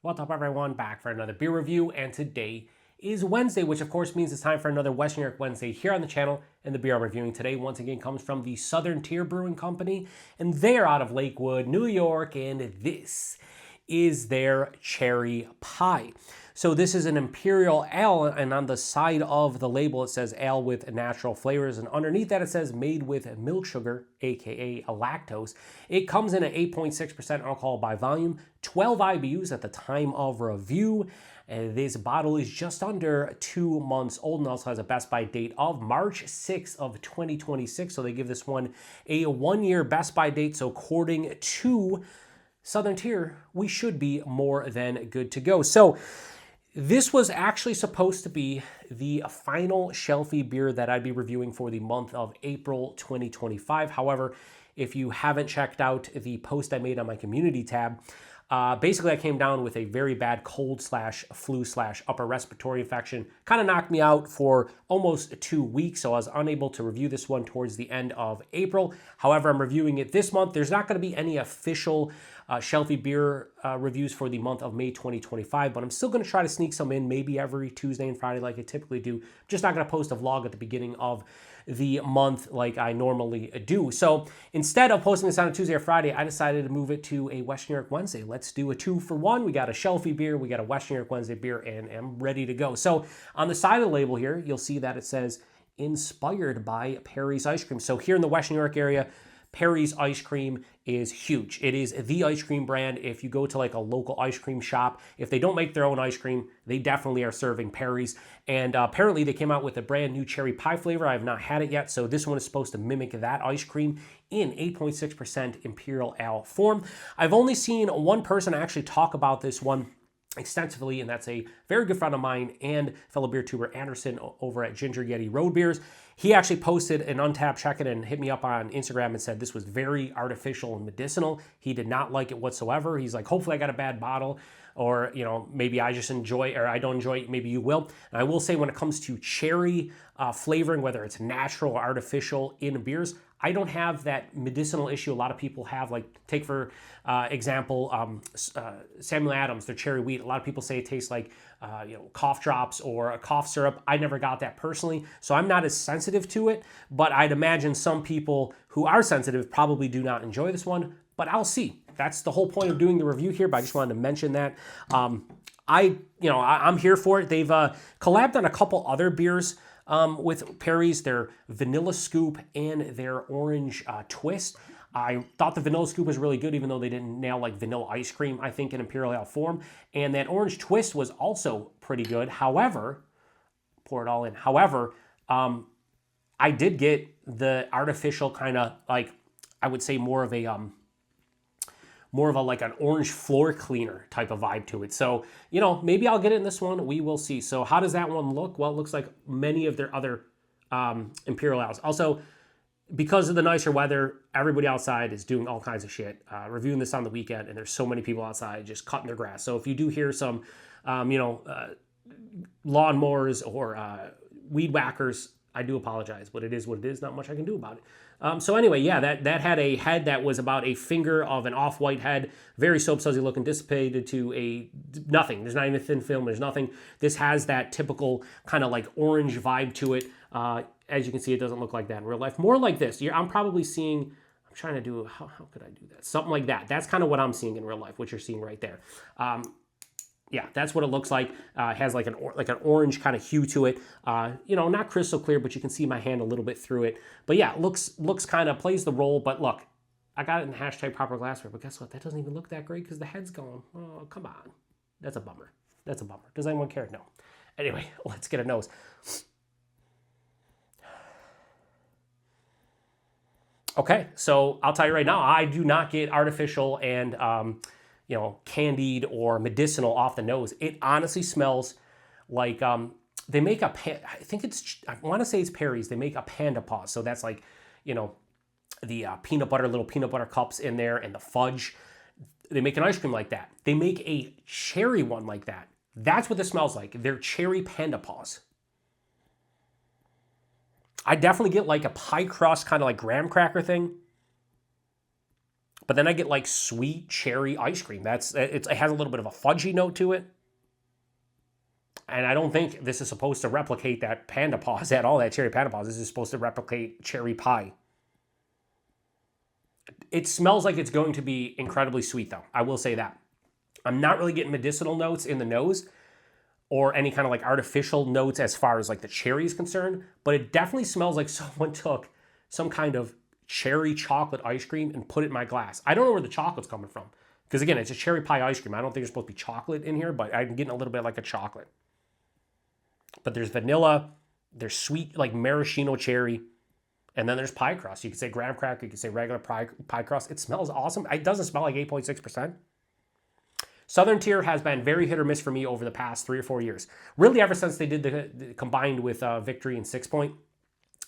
What's up, everyone? Back for another beer review, and today is Wednesday, which of course means it's time for another Western New York Wednesday here on the channel. And the beer I'm reviewing today, once again, comes from the Southern Tier Brewing Company, and they're out of Lakewood, New York, and this is their cherry pie. So this is an Imperial Ale, and on the side of the label it says ale with natural flavors, and underneath that it says made with milk sugar, aka lactose. It comes in at 8.6% alcohol by volume, 12 IBUs at the time of review. And this bottle is just under 2 months old and also has a Best By date of March 6th of 2026. So they give this one a 1-year Best By date. So according to Southern Tier, we should be more than good to go. So this was actually supposed to be the final shelfie beer that I'd be reviewing for the month of April 2025. However, if you haven't checked out the post I made on my community tab, basically I came down with a very bad cold/flu/upper respiratory infection. Kind of knocked me out for almost 2 weeks, so I was unable to review this one towards the end of April. However, I'm reviewing it this month. There's not going to be any official shelfie beer reviews for the month of May 2025, but I'm still going to try to sneak some in, maybe every Tuesday and Friday like I typically do. I'm just not going to post a vlog at the beginning of the month like I normally do. So instead of posting this on a Tuesday or Friday, I decided to move it to a Western New York Wednesday. Let's do a 2-for-1. We got a shelfie beer, we got a Western New York Wednesday beer, and I'm ready to go. So on the side of the label here, you'll see that it says inspired by Perry's Ice Cream. So here in the Western New York area, Perry's Ice Cream is huge. It is the ice cream brand. If you go to like a local ice cream shop, if they don't make their own ice cream, they definitely are serving Perry's. And apparently they came out with a brand new cherry pie flavor. I have not had it yet, so this one is supposed to mimic that ice cream in 8.6% Imperial Ale form. I've only seen one person actually talk about this one extensively, and that's a very good friend of mine and fellow beer tuber Anderson over at Ginger Yeti Road Beers. He actually posted an Untappd check-in and hit me up on Instagram and said this was very artificial and medicinal. He did not like it whatsoever. He's like, hopefully I got a bad bottle, or maybe I just enjoy it, or I don't enjoy it, maybe you will. And I will say, when it comes to cherry flavoring, whether it's natural or artificial in beers, I don't have that medicinal issue a lot of people have. Like, take for example, Samuel Adams, their cherry wheat. A lot of people say it tastes like cough drops or a cough syrup. I never got that personally, so I'm not as sensitive to it, but I'd imagine some people who are sensitive probably do not enjoy this one, but I'll see. That's the whole point of doing the review here, but I just wanted to mention that. I'm here for it. They've collabed on a couple other beers with Perry's, their Vanilla Scoop and their Orange Twist. I thought the Vanilla Scoop was really good, even though they didn't nail like vanilla ice cream, I think, in Imperial Ale form. And that Orange Twist was also pretty good. However, pour it all in. However, I did get the artificial kind of, like, I would say more of a like an orange floor cleaner type of vibe to it. So, maybe I'll get it in this one. We will see. So how does that one look? Well, it looks like many of their other Imperial Ales. Also, because of the nicer weather, everybody outside is doing all kinds of shit. Reviewing this on the weekend, and there's so many people outside just cutting their grass. So if you do hear some, lawnmowers or weed whackers, I do apologize, but it is what it is. Not much I can do about it. So anyway, yeah, that had a head that was about a finger of an off-white head, very soap sudsy looking, dissipated to a nothing. There's not even a thin film. There's nothing. This has that typical kind of like orange vibe to it. As you can see, it doesn't look like that in real life. More like this. I'm probably seeing, I'm trying to do, how could I do that? Something like that. That's kind of what I'm seeing in real life, what you're seeing right there. Yeah, that's what it looks like. It has like an orange kind of hue to it. Not crystal clear, but you can see my hand a little bit through it. But yeah, looks kind of, plays the role. But look, I got it in hashtag proper glassware, but guess what? That doesn't even look that great because the head's gone. Oh, come on. That's a bummer. That's a bummer. Does anyone care? No. Anyway, let's get a nose. Okay, so I'll tell you right now, I do not get artificial and candied or medicinal off the nose. It honestly smells like they make a I want to say it's Perry's. They make a panda paws. So that's like, the peanut butter, little peanut butter cups in there, and the fudge. They make an ice cream like that. They make a cherry one like that. That's what this smells like. They're cherry panda paws. I definitely get like a pie crust, kind of like graham cracker thing. But then I get like sweet cherry ice cream. It has a little bit of a fudgy note to it. And I don't think this is supposed to replicate that Panda Paws at all, that cherry Panda Paws. This is supposed to replicate cherry pie. It smells like it's going to be incredibly sweet, though. I will say that. I'm not really getting medicinal notes in the nose or any kind of like artificial notes as far as like the cherry is concerned, but it definitely smells like someone took some kind of cherry chocolate ice cream and put it in my glass. I don't know where the chocolate's coming from because, again, it's a cherry pie ice cream. I don't think there's supposed to be chocolate in here, but I'm getting a little bit like a chocolate. But there's vanilla, there's sweet like maraschino cherry, and then there's pie crust. You could say graham cracker, you could say regular pie crust. It smells awesome. It doesn't smell like 8.6%. Southern Tier has been very hit or miss for me over the past 3 or 4 years. Really, ever since they did the combined with Victory and 6 Point,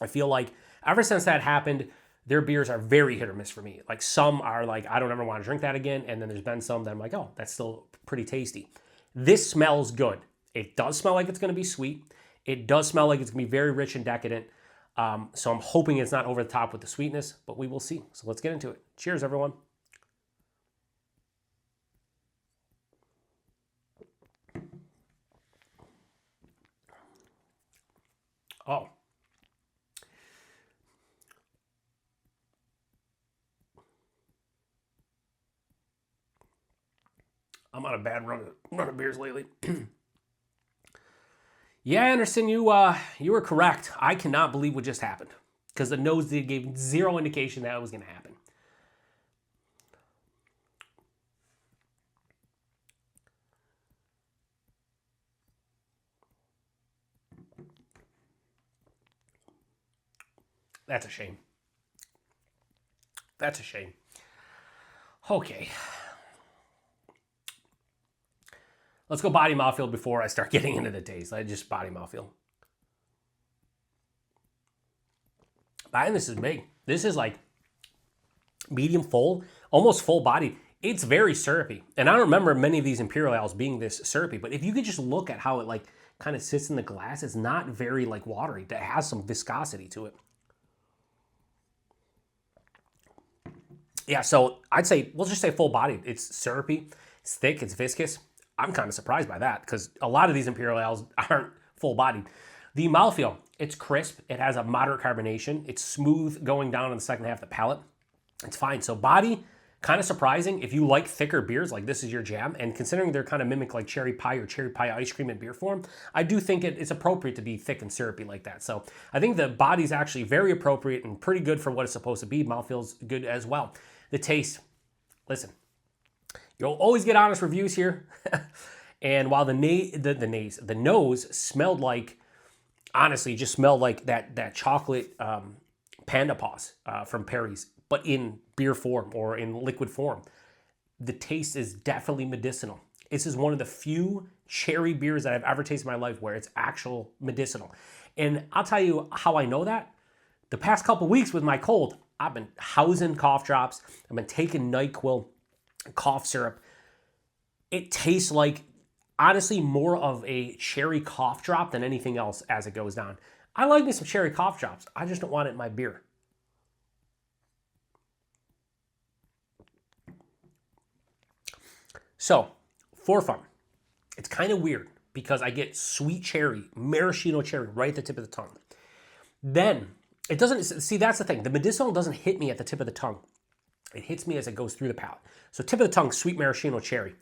I feel like ever since that happened, their beers are very hit or miss for me. Like some are like, I don't ever want to drink that again. And then there's been some that I'm like, oh, that's still pretty tasty. This smells good. It does smell like it's going to be sweet. It does smell like it's going to be very rich and decadent. So I'm hoping it's not over the top with the sweetness, but we will see. So let's get into it. Cheers, everyone. Oh. I'm on a bad run of beers lately. Yeah, Anderson, you were correct. I cannot believe what just happened because the nose gave zero indication that it was going to happen. That's a shame. That's a shame. Okay. Let's go body mouthfeel before I start getting into the taste. I just body mouthfeel. Man, this is big. This is like medium full, almost full bodied. It's very syrupy. And I don't remember many of these Imperial Ales being this syrupy, but if you could just look at how it like kind of sits in the glass, it's not very like watery. It has some viscosity to it. Yeah, so I'd say, let's just say full bodied. It's syrupy, it's thick, it's viscous. I'm kind of surprised by that because a lot of these Imperial Ales aren't full-bodied. The mouthfeel, it's crisp. It has a moderate carbonation. It's smooth going down in the second half of the palate. It's fine. So body, kind of surprising. If you like thicker beers, like this is your jam. And considering they're kind of mimic like cherry pie or cherry pie ice cream in beer form, I do think it's appropriate to be thick and syrupy like that. So I think the body's actually very appropriate and pretty good for what it's supposed to be. Mouthfeel's good as well. The taste, listen. You'll always get honest reviews here. And while the nose smelled like, honestly, just smelled like that chocolate Panda Paws from Perry's, but in beer form or in liquid form. The taste is definitely medicinal. This is one of the few cherry beers that I've ever tasted in my life where it's actual medicinal. And I'll tell you how I know that. The past couple weeks with my cold, I've been housing cough drops. I've been taking NyQuil, cough syrup. It tastes like, honestly, more of a cherry cough drop than anything else as it goes down. I like me some cherry cough drops. I just don't want it in my beer. So, for fun, it's kind of weird because I get sweet cherry, maraschino cherry right at the tip of the tongue. Then, it doesn't, see, that's the thing. The medicinal doesn't hit me at the tip of the tongue. It hits me as it goes through the palate. So tip of the tongue, sweet maraschino cherry.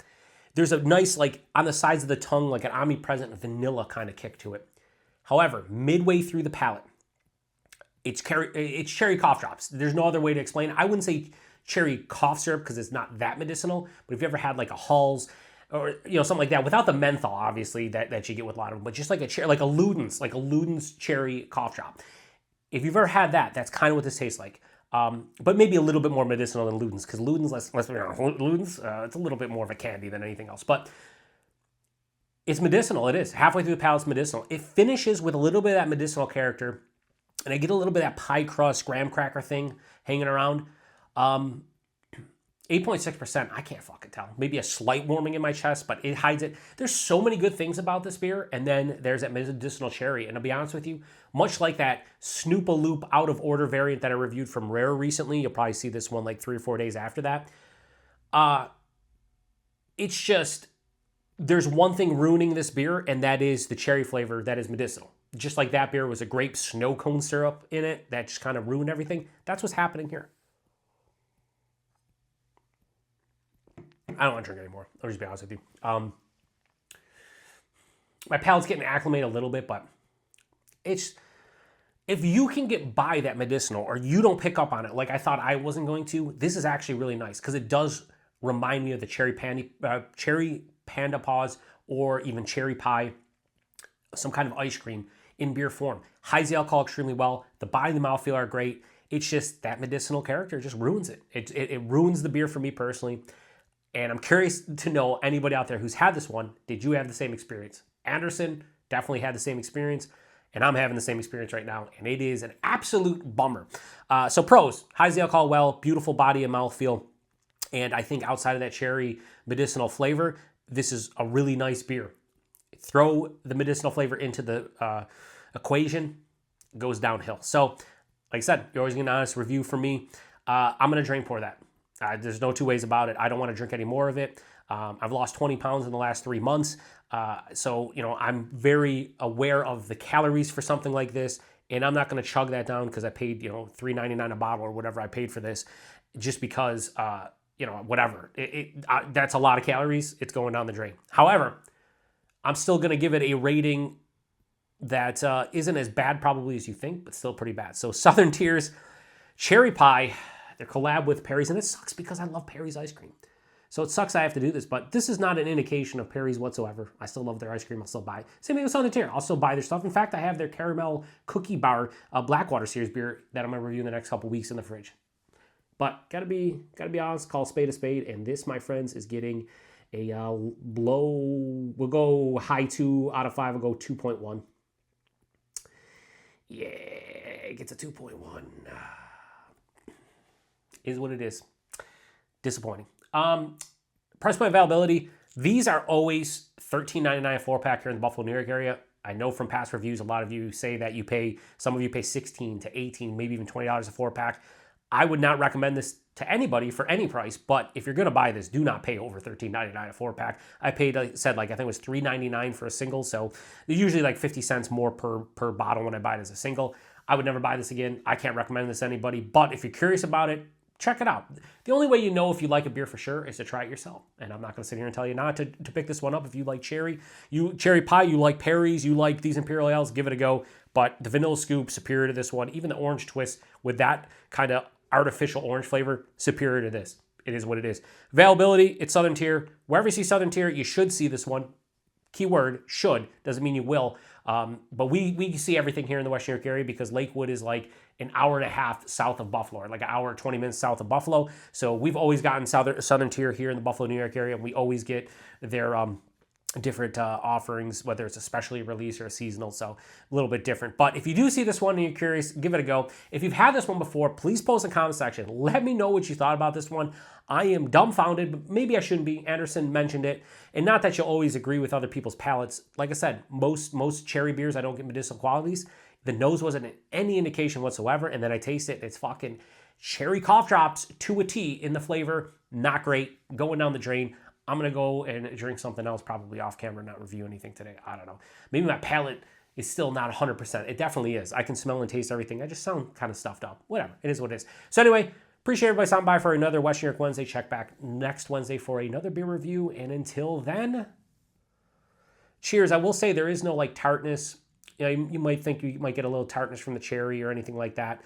There's a nice, like, on the sides of the tongue, like an omnipresent vanilla kind of kick to it. However, midway through the palate, it's cherry cough drops. There's no other way to explain it. I wouldn't say cherry cough syrup because it's not that medicinal, but if you ever had like a Halls or something like that, without the menthol, obviously, that you get with a lot of them, but just like a Luden's cherry cough drop. If you've ever had that, that's kind of what this tastes like. But maybe a little bit more medicinal than Luden's, because Luden's, Luden's, it's a little bit more of a candy than anything else. But it's medicinal, it is. Halfway through the palate, it's medicinal. It finishes with a little bit of that medicinal character, and I get a little bit of that pie crust, graham cracker thing hanging around. 8.6%, I can't fucking tell. Maybe a slight warming in my chest, but it hides it. There's so many good things about this beer, and then there's that medicinal cherry. And to be honest with you, much like that Snoop-a-Loop out of order variant that I reviewed from Rare recently, you'll probably see this one like 3 or 4 days after that. It's just, there's one thing ruining this beer, and that is the cherry flavor that is medicinal. Just like that beer was a grape snow cone syrup in it that just kind of ruined everything. That's what's happening here. I don't want to drink anymore. I'll just be honest with you. My palate's getting acclimated a little bit, but it's, if you can get by that medicinal or you don't pick up on it like I thought I wasn't going to, this is actually really nice because it does remind me of the cherry panda paws or even cherry pie, some kind of ice cream in beer form. Hides the alcohol extremely well. The body and the mouthfeel are great. It's just that medicinal character just ruins it. It ruins the beer for me personally. And I'm curious to know anybody out there who's had this one, did you have the same experience? Anderson definitely had the same experience, and I'm having the same experience right now, and it is an absolute bummer. So pros, hides the alcohol well, beautiful body and mouthfeel, and I think outside of that cherry medicinal flavor, this is a really nice beer. Throw the medicinal flavor into the equation, it goes downhill. So, like I said, you're always getting an honest review from me. I'm going to drain pour that. There's no two ways about it. I don't want to drink any more of it. I've lost 20 pounds in the last 3 months. So, you know, I'm very aware of the calories for something like this. And I'm not going to chug that down because I paid, you know, $3.99 a bottle or whatever I paid for this just because, you know, whatever. That's a lot of calories. It's going down the drain. However, I'm still going to give it a rating that isn't as bad probably as you think, but still pretty bad. So Southern Tier's Cherry Pie, their collab with Perry's, and it sucks because I love Perry's ice cream. So it sucks I have to do this, but this is not an indication of Perry's whatsoever. I still love their ice cream. I'll still buy it. Same thing with Southern Tier. I'll still buy their stuff. In fact, I have their caramel cookie bar Blackwater series beer that I'm going to review in the next couple weeks in the fridge. But gotta be honest, call a spade, and this, my friends, is getting a we'll go high 2 out of 5. We'll go 2.1. Yeah, it gets a 2.1. Is what it is. Disappointing. Price point availability. These are always $13.99 a 4-pack here in the Buffalo, New York area. I know from past reviews, a lot of you say that some of you pay $16 to $18, maybe even $20 a 4-pack. I would not recommend this to anybody for any price, but if you're going to buy this, do not pay over $13.99 a 4-pack. I paid, like I said, I think it was $3.99 for a single, so they're usually like 50 cents more per bottle when I buy it as a single. I would never buy this again. I can't recommend this to anybody, but if you're curious about it, check it out. The only way you know if you like a beer for sure is to try it yourself. And I'm not going to sit here and tell you not to pick this one up. If you like cherry pie, you like Perry's, you like these Imperial Ales, give it a go. But the vanilla scoop, superior to this one. Even the orange twist with that kind of artificial orange flavor, superior to this. It is what it is. Availability, it's Southern Tier. Wherever you see Southern Tier, you should see this one. Keyword, should. Doesn't mean you will. But we see everything here in the West New York area because Lakewood is like an hour and a half south of Buffalo, or like an hour, 20 minutes south of Buffalo. So we've always gotten Southern Tier here in the Buffalo, New York area. And we always get their different offerings, whether it's a specialty release or a seasonal, so a little bit different. But if you do see this one and you're curious, give it a go. If you've had this one before, please post in the comment section. Let me know what you thought about this one. I am dumbfounded, but maybe I shouldn't be. Anderson mentioned it, and not that you'll always agree with other people's palates. Like I said, most cherry beers, I don't get medicinal qualities. The nose wasn't any indication whatsoever, and then I taste it, it's fucking cherry cough drops to a T in the flavor. Not great, going down the drain. I'm going to go and drink something else, probably off camera, not review anything today. I don't know. Maybe my palate is still not 100%. It definitely is. I can smell and taste everything. I just sound kind of stuffed up. Whatever. It is what it is. So anyway, appreciate everybody stopping by for another West New York Wednesday. Check back next Wednesday for another beer review. And until then, cheers. I will say there is no like tartness. You know, you might think you might get a little tartness from the cherry or anything like that.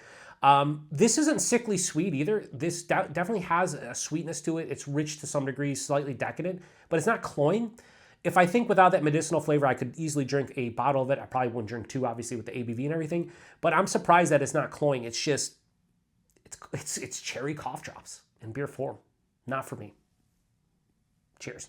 This isn't sickly sweet either. This definitely has a sweetness to it. It's rich to some degree, slightly decadent, but it's not cloying. If I think without that medicinal flavor, I could easily drink a bottle of it. I probably wouldn't drink 2, obviously, with the ABV and everything, but I'm surprised that it's not cloying. It's just, it's cherry cough drops in beer form. Not for me. Cheers.